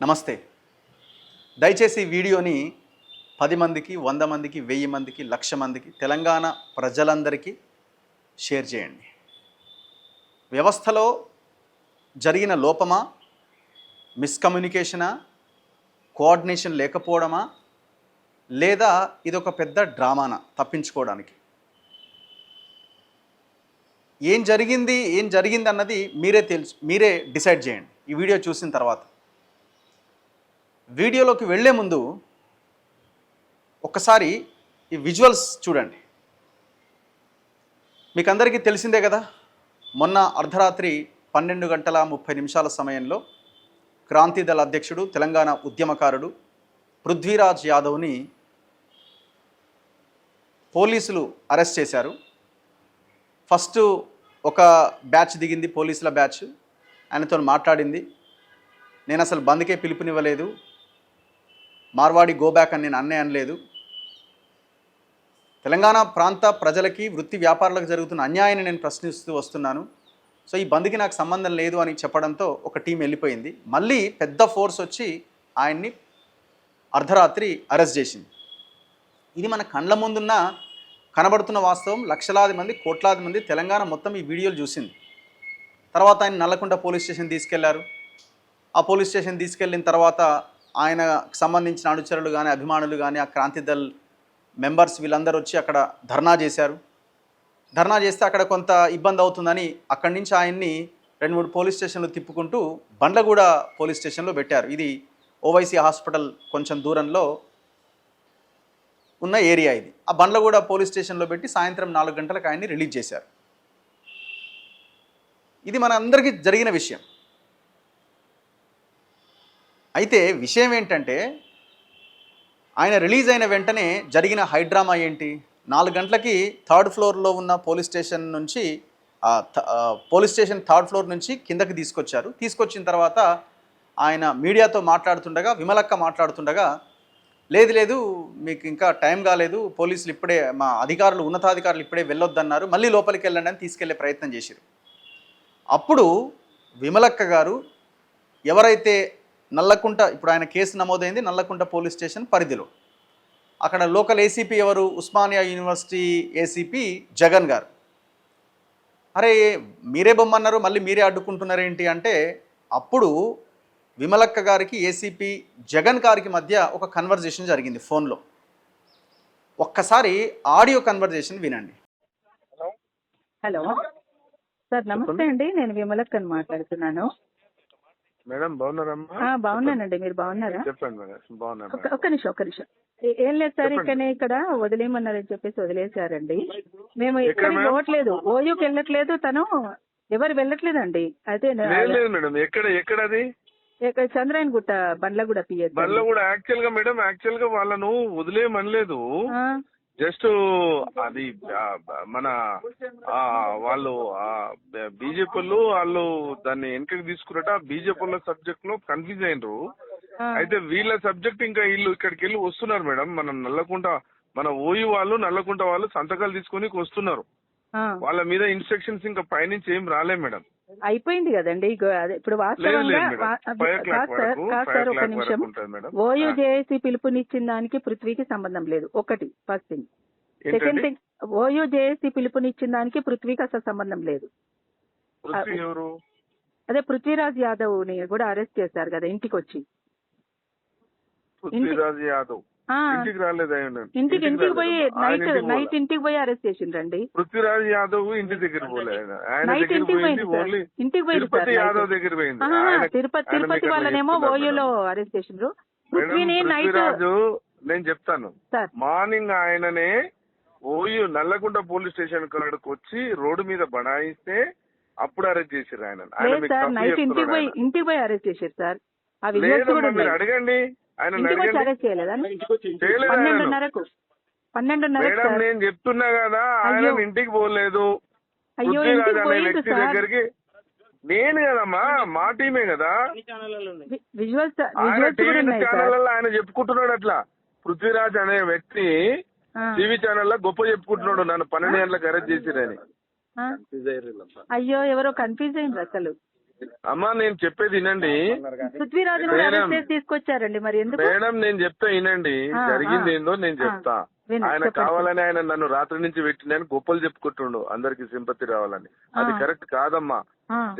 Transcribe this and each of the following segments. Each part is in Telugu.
నమస్తే. దయచేసి ఈ వీడియోని 10 మందికి, 100 మందికి, 1000 మందికి, 1,00,000 మందికి, తెలంగాణ ప్రజలందరికీ షేర్ చేయండి. వ్యవస్థలో జరిగిన లోపమా, మిస్కమ్యూనికేషనా, కోఆర్డినేషన్ లేకపోవడమా, లేదా ఇదొక పెద్ద డ్రామానా తప్పించుకోవడానికి? ఏం జరిగింది అన్నది మీరే డిసైడ్ చేయండి ఈ వీడియో చూసిన తర్వాత. వీడియోలోకి వెళ్ళే ముందు ఒక్కసారి ఈ విజువల్స్ చూడండి. మీకు అందరికీ తెలిసిందే కదా, మొన్న అర్ధరాత్రి 12:30 సమయంలో క్రాంతిదళ అధ్యక్షుడు, తెలంగాణ ఉద్యమకారుడు పృథ్వీరాజ్ యాదవ్ని పోలీసులు అరెస్ట్ చేశారు. ఫస్ట్ ఒక బ్యాచ్ దిగింది, పోలీసుల బ్యాచ్. ఆయనతో మాట్లాడింది. నేను అసలు బంద్కే పిలుపునివ్వలేదు, మార్వాడి గో బ్యాక్ అని నేను అనలేదు. తెలంగాణ ప్రాంత ప్రజలకి, వృత్తి వ్యాపారులకు జరుగుతున్న అన్యాయాన్ని నేను ప్రశ్నిస్తూ వస్తున్నాను. సో ఈ బంద్కి నాకు సంబంధం లేదు అని చెప్పడంతో ఒక టీం వెళ్ళిపోయింది. మళ్ళీ పెద్ద ఫోర్స్ వచ్చి ఆయన్ని అర్ధరాత్రి అరెస్ట్ చేసింది. ఇది మన కండ్ల ముందున్న కనబడుతున్న వాస్తవం. లక్షలాది మంది, కోట్లాది మంది తెలంగాణ మొత్తం ఈ వీడియోలు చూసింది. తర్వాత ఆయన నల్లకుంట పోలీస్ స్టేషన్ తీసుకెళ్లారు. ఆ పోలీస్ స్టేషన్ తీసుకెళ్ళిన తర్వాత ఆయనకు సంబంధించిన అనుచరులు కానీ, అభిమానులు కానీ, ఆ క్రాంతిదళ్ మెంబర్స్ వీళ్ళందరూ వచ్చి అక్కడ ధర్నా చేశారు. ధర్నా చేస్తే అక్కడ కొంత ఇబ్బంది అవుతుందని అక్కడి నుంచి ఆయన్ని 2-3 పోలీస్ స్టేషన్లు తిప్పుకుంటూ బండ్లగూడ పోలీస్ స్టేషన్లో పెట్టారు. ఇది ఓవైసీ హాస్పిటల్ కొంచెం దూరంలో ఉన్న ఏరియా ఇది. ఆ బండ్లగూడ పోలీస్ స్టేషన్లో పెట్టి సాయంత్రం 4 గంటలకు ఆయన్ని రిలీజ్ చేశారు. ఇది మన అందరికీ జరిగిన విషయం. అయితే విషయం ఏంటంటే, ఆయన రిలీజ్ అయిన వెంటనే జరిగిన హైడ్రామా ఏంటి? 4 గంటలకి 3rd ఫ్లోర్లో ఉన్న పోలీస్ స్టేషన్ నుంచి పోలీస్ స్టేషన్ 3rd ఫ్లోర్ నుంచి కిందకి తీసుకొచ్చారు. తీసుకొచ్చిన తర్వాత ఆయన మీడియాతో మాట్లాడుతుండగా, విమలక్క మాట్లాడుతుండగా, లేదు మీకు ఇంకా టైం కాలేదు, పోలీసులు ఇప్పుడే, మా అధికారులు, ఉన్నతాధికారులు ఇప్పుడే వెళ్ళొద్దన్నారు, మళ్ళీ లోపలికి వెళ్ళండి అని తీసుకెళ్లే ప్రయత్నం చేశారు. అప్పుడు విమలక్క గారు ఎవరైతే నల్లకుంట, ఇప్పుడు ఆయన కేసు నమోదైంది నల్లకుంట పోలీస్ స్టేషన్ పరిధిలో, అక్కడ లోకల్ ఏసీపీ ఎవరు? ఉస్మానియా యూనివర్సిటీ ఏసీపీ జగన్ గారు. అరే మీరే బొమ్మన్నారు, మళ్ళీ మీరే అడ్డుకుంటున్నారేంటి అంటే, అప్పుడు విమలక్క గారికి ఏసీపీ జగన్ గారికి మధ్య ఒక కన్వర్జేషన్ జరిగింది ఫోన్లో. ఒక్కసారి ఆడియో కన్వర్జేషన్ వినండి. హలో సార్, నమస్తే అండి. నేను విమలక్కని మాట్లాడుతున్నాను. మేడం బాగున్నారమ్మా? బాగున్నానండి, మీరు బాగున్నారా? చెప్పండి మేడం. బాగున్నాను. ఒక్క నిమిషం. ఏం లేదు సార్, ఇక్కడ వదిలేయమన్నారని చెప్పేసి వదిలేశారండి. మేము ఎక్కడికి పోవట్లేదు, ఓయూకి వెళ్ళట్లేదు, తను ఎవరు వెళ్ళట్లేదండి. అయితే లేదు మేడం. ఎక్కడది? చంద్రాయన్ గుట్ట, బండ్లగూడ పిఎస్. బండ్లగూడ యాక్చువల్ గా వాళ్ళను వదిలేయమనలేదు. జస్ట్ అది మన వాళ్ళు బీజేపీ వాళ్ళు దాన్ని వెనకకి తీసుకున్నట్ట. బీజేపీ వాళ్ళ సబ్జెక్ట్ లో కన్ఫ్యూజ్ అయినరు. అయితే వీళ్ళ సబ్జెక్ట్ ఇంకా వీళ్ళు ఇక్కడికి వెళ్ళి వస్తున్నారు మేడం. మన ఓయూ వాళ్ళు, నల్లకుంట వాళ్ళు సంతకాలు తీసుకొని వస్తున్నారు. వాళ్ళ మీద ఇన్స్ట్రక్షన్స్ ఇంకా పైనుంచి ఏం రాలే మేడం. అయిపోయింది కదండి. ఇప్పుడు వాస్తవంగా ఒక నిమిషం, ఓయూ జేఏసీ పిలుపునిచ్చిన దానికి పృథ్వీకి సంబంధం లేదు. ఒకటి first thing. Second thing, OU JAC పిలుపునిచ్చిన దానికి పృథ్వీకి అసలు సంబంధం లేదు. అదే పృథ్వీరాజ్ యాదవ్ ని కూడా అరెస్ట్ చేశారు కదా ఇంటికి వచ్చి. పృథ్వీరాజ్ యాదవ్ ఇంటికి రాలేదు. ఇంటికి పోయి నైట్ ఇంటికి పోయి అరెస్ట్ చేసిండ్రండి. పృథ్వీరాజ్ యాదవ్ ఇంటి దగ్గర పోలేదు. ఇంటికి పోయింది తిరుపతి యాదవ్ దగ్గర పోయింది. తిరుపతి వాళ్ళనేమో ఓయూలో అరెస్ట్ చేసిండ్రు. పృథ్వీరాజు నేను చెప్తాను. మార్నింగ్ ఆయననే ఓయూ నల్లకుంట పోలీస్ స్టేషన్ కాడకు వచ్చి రోడ్డు మీద బడాయిస్తే అప్పుడు అరెస్ట్ చేశారు ఆయన. నైట్ ఇంటికి పోయి అరెస్ట్ చేశారు సార్. మీరు అడగండి. ఆయన మేడం, నేను చెప్తున్నా కదా, ఆయన ఇంటికి పోలేదు. పృథ్వీరాజ్ అనే వ్యక్తి దగ్గరికి నేను కదమ్మా, మా టీమే కదా, ఆయన టీవీ ఛానళ్ళలో ఆయన చెప్పుకుంటున్నాడు అట్లా. పృథ్వీరాజ్ అనే వ్యక్తి టీవీ ఛానల్లో గొప్ప చెప్పుకుంటున్నాడు, నన్ను 12 గంటలకు అరెస్ట్ చేసిరని. అయ్యో, ఎవరో కన్ఫ్యూజ్ అయింది అసలు. అమ్మా నేను చెప్పేది వినండి పృథ్వీరాజును కూడా అరెస్ట్ చేసి తీసుకొచ్చారండి, మరి ఎందుకు? మేడం నేను చెప్తా వినండి, జరిగింది ఏందో నేను చెప్తా. ఆయన కావాలని ఆయన నన్ను రాత్రి నుంచి పెట్టినని గొప్పలు చెప్పుకుంటుండు అందరికి సింపతి రావాలని. అది కరెక్ట్ కాదమ్మా.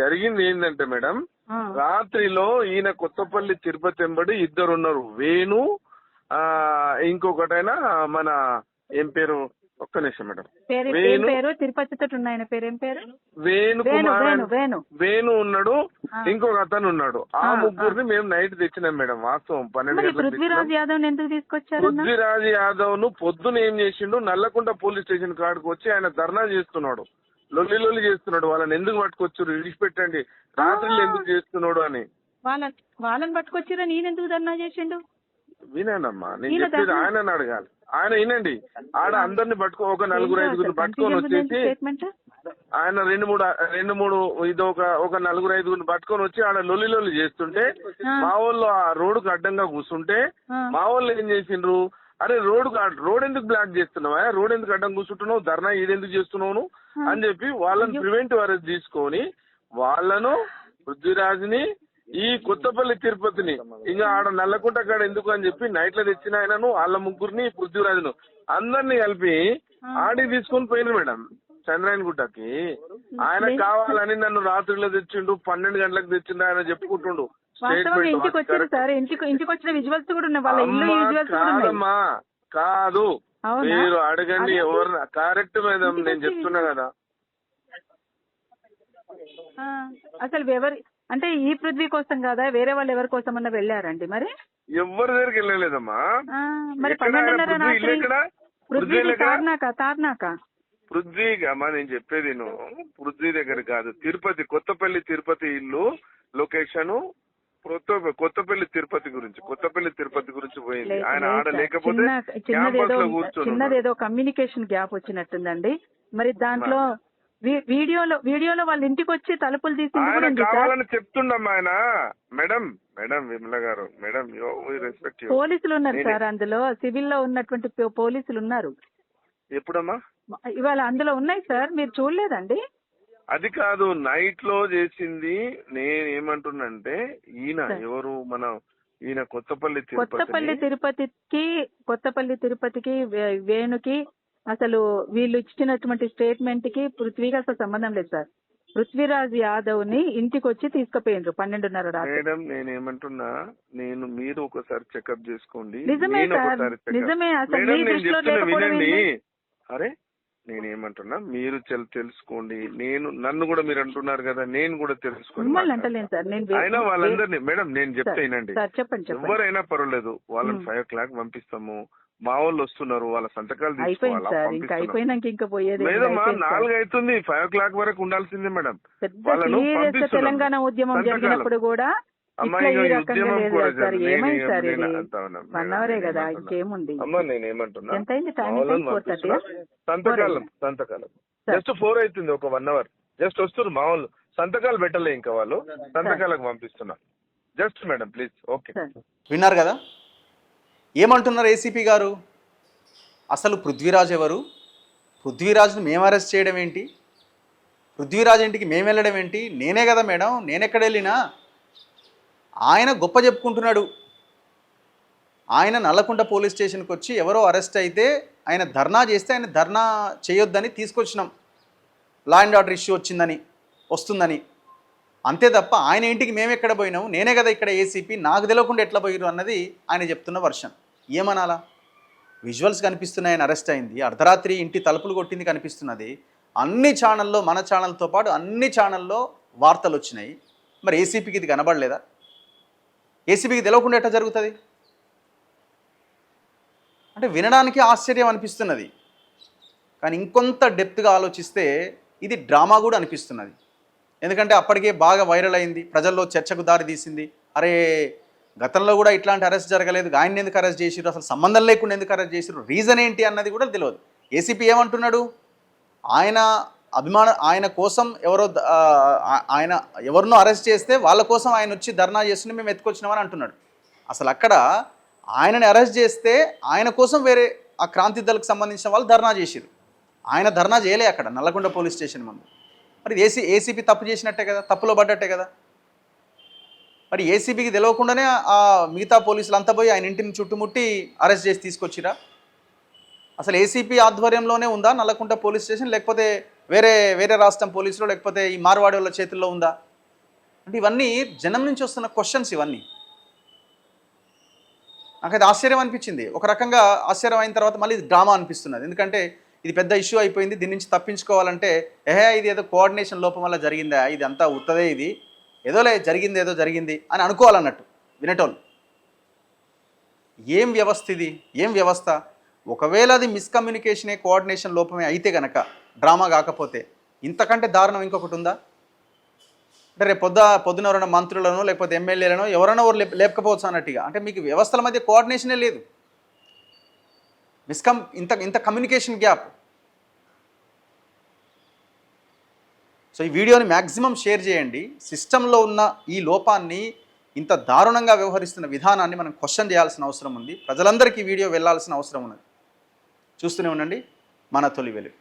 జరిగింది ఏంటంటే మేడం, రాత్రిలో ఈయన కొత్తపల్లి తిరుపతి ఎంబడి ఇద్దరు ఉన్నారు, వేణు ఇంకొకటైనా మన ఏం పేరు, ఒక్క నిమిషం మేడం, పేరు తిరుపతి తోటి ఉన్న పేరు ఏం పేరు, వేణు ఉన్నాడు, ఇంకొక అతను ఉన్నాడు. ఆ ముగ్గురిని మేము నైట్ తెచ్చినాం మేడం. వాస్తవం 12 గంటలకు. పృథ్వీరాజ్ యాదవ్ ఎందుకు తీసుకొచ్చారు? పృథ్వీరాజ్ యాదవ్ ను పొద్దున ఏం చేసిండు, నల్లకుంట పోలీస్ స్టేషన్ కాడికి వచ్చి ఆయన ధర్నా చేస్తున్నాడు, లొల్లి చేస్తున్నాడు. వాళ్ళని ఎందుకు పట్టుకొచ్చారు, విడిచిపెట్టండి, రాత్రిలో ఎందుకు చేస్తున్నాడు అని. వాళ్ళని పట్టుకొచ్చిరా, నేను ఎందుకు ధర్నా చేసిండు? వినండమ్మా, నేను చెప్పేది ఆయనని అడగాలి. ఆయన వినండి, ఆడ అందరిని పట్టుకో, ఒక 4-5 పట్టుకొని వచ్చేసి ఆయన రెండు మూడు ఇది ఒక 4-5 పట్టుకొని వచ్చి ఆడ లొల్లి చేస్తుంటే మా వాళ్ళు ఆ రోడ్డుకు అడ్డంగా కూర్చుంటే మా వాళ్ళు ఏం చేసిండ్రు, అరే రోడ్ ఎందుకు బ్లాక్ చేస్తున్నావా, రోడ్ ఎందుకు అడ్డం కూర్చుంటున్నావు, ధర్నా ఈడెందుకు చేస్తున్నావు అని చెప్పి వాళ్ళని ప్రివెంటివ్ అరెస్ట్ తీసుకొని వాళ్ళను పృథ్వీరాజ్ని ఈ కొత్తపల్లి తిరుపతిని ఇంకా ఆడ నల్లకుంట కాడ ఎందుకు అని చెప్పి నైట్ లో తెచ్చిన ఆయనను వాళ్ళ ముగ్గురిని పృథ్వీరాజును అందరినీ కలిపి ఆడి తీసుకొని పోయినారు మేడం చంద్రాయన గుట్టకి. ఆయన కావాలని నన్ను రాత్రిలో తెచ్చిండు, 12 గంటలకు తెచ్చిండు ఆయన చెప్పుకుంటుండు. కాదమ్మా కాదు, మీరు అడగండి ఎవరు కరెక్ట్ మేడం, నేను చెప్తున్నా కదా. అసలు ఎవరు అంటే ఈ పృథ్వీ కోసం కదా, వేరే వాళ్ళు ఎవరి కోసం అన్నా వెళ్ళారండి? మరి ఎవరి దగ్గరికి వెళ్ళలేదమ్మా. మరి 12:30 తార్నాక పృథ్వీ అమ్మా నేను చెప్పేది పృథ్వీ దగ్గర కాదు, తిరుపతి కొత్తపల్లి తిరుపతి ఇల్లు లొకేషన్ కొత్తపల్లి తిరుపతి గురించి పోయింది. ఆయన ఆడ లేకపోతే చిన్నదేదో కమ్యూనికేషన్ గ్యాప్ వచ్చినట్టుందండి. మరి దాంట్లో వీడియోలో వాళ్ళ ఇంటికి వచ్చి తలుపులు తీసి కావాలని చెప్తుండమ్మా ఆయన. మేడం విమల గారు, మేడం రెస్పెక్ట్, పోలీసులు ఉన్నారు సార్ అందులో, సివిల్ లో ఉన్నటువంటి పోలీసులు ఉన్నారు. ఎప్పుడమ్మా? ఇవాళ అందులో ఉన్నాయి సార్, మీరు చూడలేదండి? అది కాదు, నైట్ లో చేసింది. నేనేమంటున్నంటే ఈయన ఎవరు, ఈయన కొత్తపల్లి తిరుపతికి వేణుకి అసలు వీళ్ళు ఇచ్చినటువంటి స్టేట్మెంట్ కి పృథ్వీకి అసలు సంబంధం లేదు సార్. పృథ్వీరాజ్ యాదవ్ ని ఇంటికి వచ్చి తీసుకుపోయినరు 12:30 రాత్రి. మేడం నేనేమంటున్నా, మీరు ఒకసారి చెకప్ చేసుకోండి. నిజమే సార్, నిజమే. అసలు వినండి, అరే నేనేమంటున్నా మీరు తెలుసుకోండి. నన్ను కూడా మీరు అంటున్నారు కదా, నేను కూడా తెలుసుకోండి. అంటలేను సార్, అయినా వాళ్ళందరినీ మేడం నేను చెప్తే వినండి, చెప్పండి. ఎవరైనా పర్వాలేదు, వాళ్ళని 5 o'clock పంపిస్తాము. మా వాళ్ళు వస్తున్నారు, వాళ్ళ సంతకాలు తీసుకోవాలి. లేదమ్మా 4 అవుతుంది, 5 o'clock వరకు ఉండాల్సిందే మేడం. వాళ్ళను తెలంగాణ ఉద్యమం జరిగినప్పుడు కూడా అమ్మా నేనేమంటున్నా, సంతకాలు జస్ట్ 4 అవుతుంది, ఒక 1 hour జస్ట్ వస్తున్నారు మా వాళ్ళు. సంతకాలు పెట్టలే ఇంకా, వాళ్ళు సంతకాలకు పంపిస్తున్నా. Just madam please. ఓకే, విన్నారు కదా ఏమంటున్నారు ఏసీపీ గారు? అసలు పృథ్వీరాజ్ ఎవరు? పృథ్వీరాజ్ను మేము అరెస్ట్ చేయడం ఏంటి? పృథ్వీరాజ్ ఇంటికి మేము వెళ్ళడం ఏంటి? నేనే కదా మేడం, నేనెక్కడ వెళ్ళినా. ఆయన గొప్ప చెప్పుకుంటున్నాడు. ఆయన నల్లకుంట పోలీస్ స్టేషన్కి వచ్చి ఎవరో అరెస్ట్ అయితే ఆయన ధర్నా చేస్తే ఆయన ధర్నా చేయొద్దని తీసుకొచ్చినాం, లా అండ్ ఆర్డర్ ఇష్యూ వస్తుందని. అంతే తప్ప ఆయన ఇంటికి మేము ఎక్కడ పోయినాము, నేనే కదా ఇక్కడ ఏసీపీ, నాకు తెలియకుండా ఎట్లా పోయిరు అన్నది ఆయన చెప్తున్న వర్షన్. ఏమనాలా? విజువల్స్ కనిపిస్తున్నాయి, ఆయన అరెస్ట్ అయింది, అర్ధరాత్రి ఇంటి తలుపులు కొట్టింది కనిపిస్తున్నది. అన్ని ఛానల్లో, మన ఛానల్తో పాటు అన్ని ఛానల్లో వార్తలు వచ్చినాయి. మరి ఏసీపీకి ఇది కనబడలేదా? ఏసీపీకి తెలియకుండా ఎట్లా జరుగుతుంది? అంటే వినడానికి ఆశ్చర్యం అనిపిస్తున్నది, కానీ ఇంకొంత డెప్త్గా ఆలోచిస్తే ఇది డ్రామా కూడా అనిపిస్తున్నది. ఎందుకంటే అప్పటికే బాగా వైరల్ అయింది, ప్రజల్లో చర్చకు దారి తీసింది. అరే గతంలో కూడా ఇట్లాంటి అరెస్ట్ జరగలేదు, ఆయన ఎందుకు అరెస్ట్ చేసిరు, అసలు సంబంధం లేకుండా ఎందుకు అరెస్ట్ చేసిరు, రీజన్ ఏంటి అన్నది కూడా తెలియదు. ఏసీపీ ఏమంటున్నాడు? ఆయన కోసం ఆయన ఎవరినో అరెస్ట్ చేస్తే వాళ్ళ కోసం ఆయన వచ్చి ధర్నా చేస్తుంటే మేము ఎత్తుకొచ్చినామని అంటున్నాడు. అసలు అక్కడ ఆయనని అరెస్ట్ చేస్తే ఆయన కోసం వేరే ఆ క్రాంతి దళకు సంబంధించిన వాళ్ళు ధర్నా చేసిరు, ఆయన ధర్నా చేయలే అక్కడ నల్లగొండ పోలీస్ స్టేషన్ ముందు. మరి ఏసీపీ తప్పు చేసినట్టే కదా, తప్పులో పడ్డట్టే కదా. మరి ఏసీబీకి తెలియకుండానే ఆ మిగతా పోలీసులు అంతా పోయి ఆయన ఇంటిని చుట్టుముట్టి అరెస్ట్ చేసి తీసుకొచ్చిరా? అసలు ఏసీపీ ఆధ్వర్యంలోనే ఉందా నల్లకుంట పోలీస్ స్టేషన్, లేకపోతే వేరే వేరే రాష్ట్రం పోలీసులు, లేకపోతే ఈ మార్వాడి వాళ్ళ చేతుల్లో ఉందా? అంటే ఇవన్నీ జనం నుంచి వస్తున్న క్వశ్చన్స్ ఇవన్నీ. నాకైతే ఆశ్చర్యం అనిపించింది. ఒక రకంగా ఆశ్చర్యం అయిన తర్వాత మళ్ళీ ఇది డ్రామా అనిపిస్తున్నది. ఎందుకంటే ఇది పెద్ద ఇష్యూ అయిపోయింది, దీని నుంచి తప్పించుకోవాలంటే ఇది ఏదో కోఆర్డినేషన్ లోపం వల్ల జరిగిందా, ఇది అంతా ఉత్తదే, ఇది ఏదోలే జరిగింది, ఏదో జరిగింది అని అనుకోవాలన్నట్టు వినేటోళ్ళు. ఏం వ్యవస్థ ఇది, ఏం వ్యవస్థ? ఒకవేళ అది మిస్కమ్యూనికేషనే, కోఆర్డినేషన్ లోపమే అయితే గనక, డ్రామా కాకపోతే, ఇంతకంటే దారుణం ఇంకొకటి ఉందా? అంటే రేపు పొద్దున ఎవరైనా మంత్రులను లేకపోతే ఎమ్మెల్యేలను ఎవరైనా ఎవరు లేపకపోవచ్చు అన్నట్టుగా. అంటే మీకు వ్యవస్థల మధ్య కోఆర్డినేషనే లేదు, ఇంత కమ్యూనికేషన్ గ్యాప్. సో ఈ వీడియోని మ్యాక్సిమం షేర్ చేయండి. సిస్టంలో ఉన్న ఈ లోపాన్ని, ఇంత దారుణంగా వ్యవహరిస్తున్న విధానాన్ని మనం క్వశ్చన్ చేయాల్సిన అవసరం ఉంది. ప్రజలందరికీ వీడియో వెళ్ళాల్సిన అవసరం ఉన్నది. చూస్తూనే ఉండండి మన తొలి వెలుగు.